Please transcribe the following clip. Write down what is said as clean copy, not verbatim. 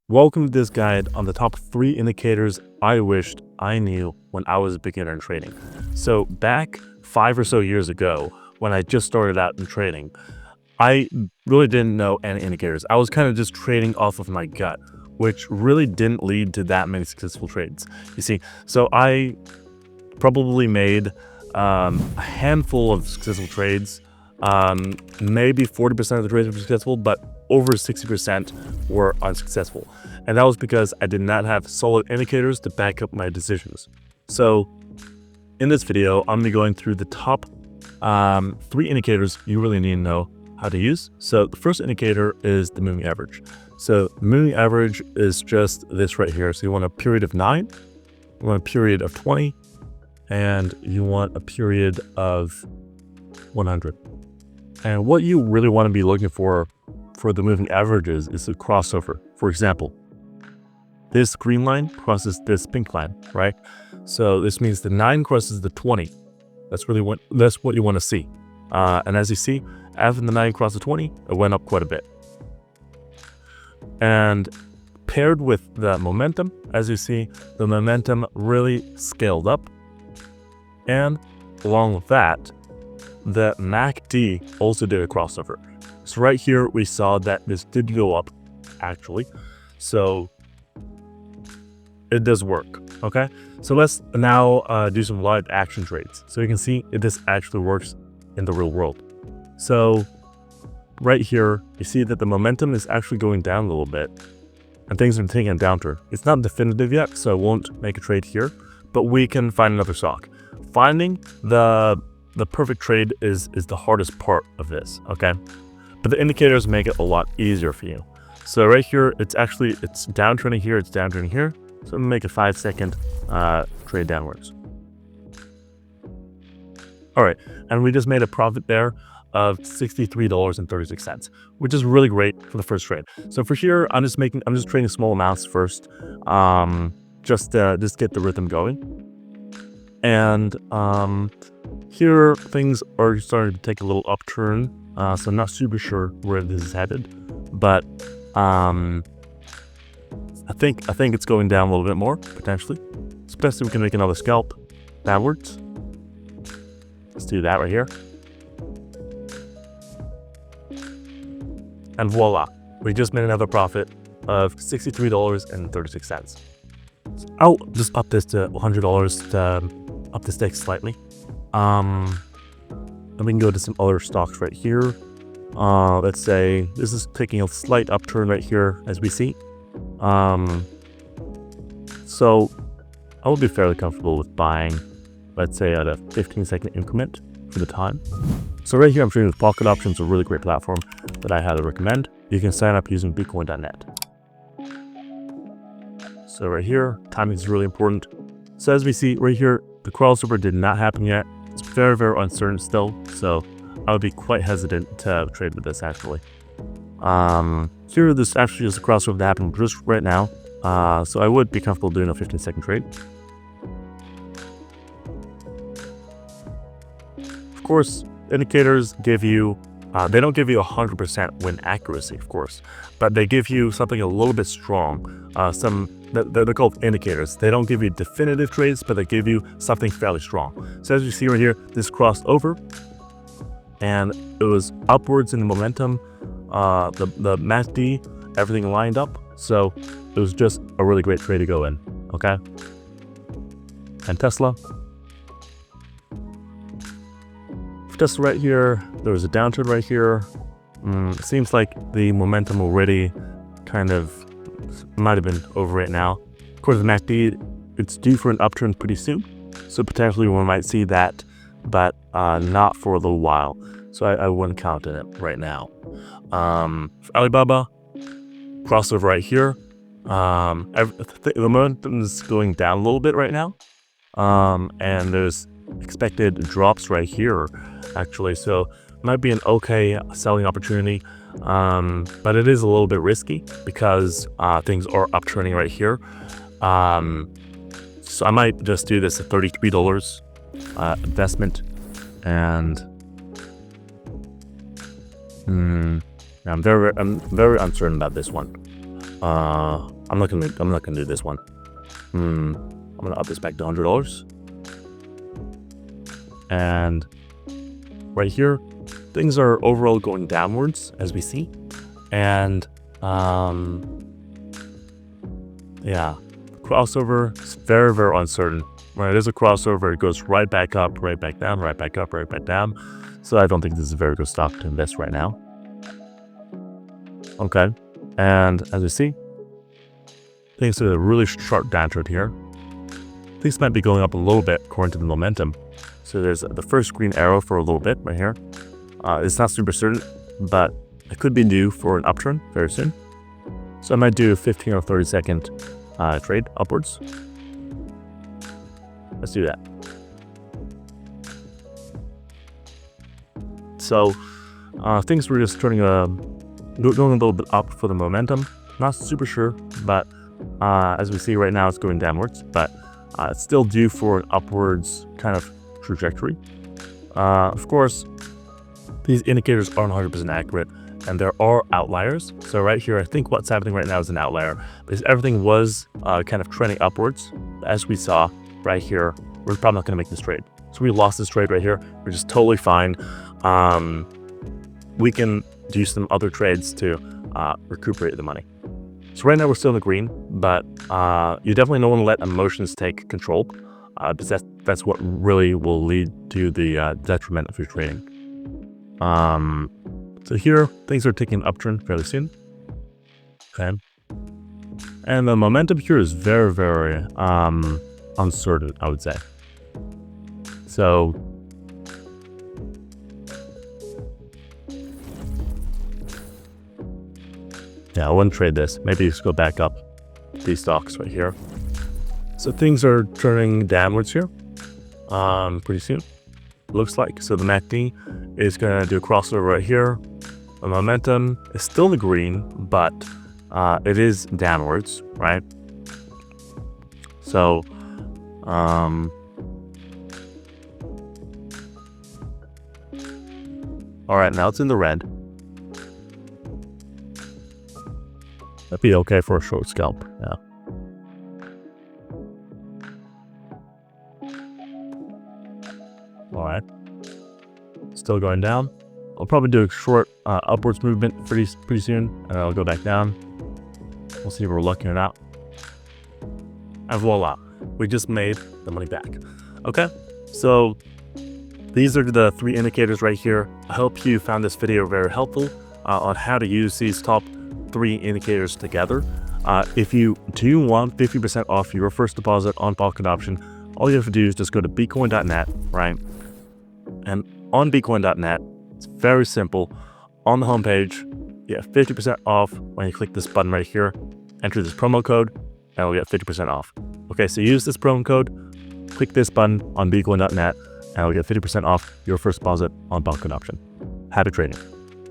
Welcome to this guide on the top 3 indicators I wished I knew when I was a beginner in trading. So back 5 or so years ago, when I just started out in trading, I really didn't know any indicators. I was kind of just trading off of my gut, which really didn't lead to that many successful trades. You see, so I probably made a handful of successful trades. Maybe 40% of the trades were successful, but over 60% were unsuccessful. And that was because I did not have solid indicators to back up my decisions. So in this video, I'm gonna be going through the top 3 indicators you really need to know how to use. So the first indicator is the moving average. So the moving average is just this right here. So you want a period of 9, you want a period of 20, and you want a period of 100. And what you really want to be looking for the moving averages is a crossover. For example, this green line crosses this pink line, right? So this means the 9 crosses the 20. That's what you want to see. And as you see, after the 9 crossed the 20, it went up quite a bit. And paired with the momentum, as you see, the momentum really scaled up. And along with that, the MACD also did a crossover. So right here, we saw that this did go up, actually. So it does work, okay? So let's now do some live action trades. So you can see if this actually works in the real world. So right here, you see that the momentum is actually going down a little bit and things are taking a downturn. It's not definitive yet, so I won't make a trade here, but we can find another stock. Finding the perfect trade is the hardest part of this, okay? But the indicators make it a lot easier for you. So right here, it's downtrending here, it's downtrending here. So I'm gonna make a 5-second trade downwards. All right, and we just made a profit there of $63.36, which is really great for the first trade. So for here, I'm just trading small amounts first, just get the rhythm going. And here things are starting to take a little upturn, so I'm not super sure where this is headed, but I think it's going down a little bit more potentially, especially we can make another scalp downwards. Let's do that right here, and voila, we just made another profit of $63.36. I'll just up this to $100 to up the stakes slightly. Then we can go to some other stocks right here. Let's say this is taking a slight upturn right here, as we see. So I would be fairly comfortable with buying, let's say, at a 15-second increment for the time. So right here, I'm trading with Pocket Options, a really great platform that I highly recommend. You can sign up using BeCoin.net. So right here, timing is really important. So as we see right here, the crossover did not happen yet. It's very, very uncertain still. So I would be quite hesitant to trade with this actually. Here, this actually is a crossover that happened just right now. So I would be comfortable doing a 15-second trade. Of course, indicators give you, they don't give you 100% win accuracy, of course, but they give you something a little bit strong. They're called indicators. They don't give you definitive trades, but they give you something fairly strong. So as you see right here, this crossed over and it was upwards in the momentum. The MACD, everything lined up. So it was just a really great trade to go in, okay? And Tesla. For Tesla right here, there was a downturn right here. It seems like the momentum already kind of might have been over right now. Of course, the MACD, it's due for an upturn pretty soon. So potentially we might see that, but not for a little while. So I wouldn't count on it right now. For Alibaba, crossover right here. The momentum is going down a little bit right now. And there's expected drops right here, actually. So it might be an okay selling opportunity. But it is a little bit risky because things are upturning right here. So I might just do this at $33 investment, and I'm very uncertain about this one. I'm not gonna do this one. I'm gonna up this back to $100. And right here, things are overall going downwards, as we see. And yeah, crossover is very, very uncertain. When it is a crossover, it goes right back up, right back down, right back up, right back down. So I don't think this is a very good stock to invest right now. Okay, and as we see, things are a really sharp downtrend here. Things might be going up a little bit according to the momentum. So there's the first green arrow for a little bit right here. It's not super certain, but it could be due for an upturn very soon. So I might do a 15 or 30 second trade upwards. Let's do that. So things were just turning going a little bit up for the momentum. Not super sure, but as we see right now, it's going downwards, but it's still due for an upwards kind of trajectory. Of course, these indicators aren't 100% accurate, and there are outliers. So right here, I think what's happening right now is an outlier, because everything was kind of trending upwards. As we saw right here, we're probably not going to make this trade. So we lost this trade right here. We're just totally fine. We can do some other trades to recuperate the money. So right now we're still in the green, but you definitely don't want to let emotions take control, because that's what really will lead to the detriment of your trading. So here, things are taking an uptrend fairly soon. Okay. And the momentum here is very, very uncertain, I would say. So yeah, I wouldn't trade this. Maybe just go back up these stocks right here. So things are turning downwards here pretty soon, looks like. So the MACD is going to do a crossover right here. The momentum is still in the green, but it is downwards, right? So all right, now it's in the red. That'd be okay for a short scalp, yeah. All right, still going down. I'll probably do a short upwards movement pretty soon, and I'll go back down. We'll see if we're lucky or not. And voila, we just made the money back. Okay, so these are the 3 indicators right here. I hope you found this video very helpful on how to use these top 3 indicators together. If you do want 50% off your first deposit on Pocket Option, all you have to do is just go to BeCoin.net, right? And on BeCoin.net, it's very simple. On the homepage, you have 50% off when you click this button right here. Enter this promo code, and you'll get 50% off. Okay, so use this promo code, click this button on BeCoin.net, and you'll get 50% off your first deposit on Pocket Option. Happy trading.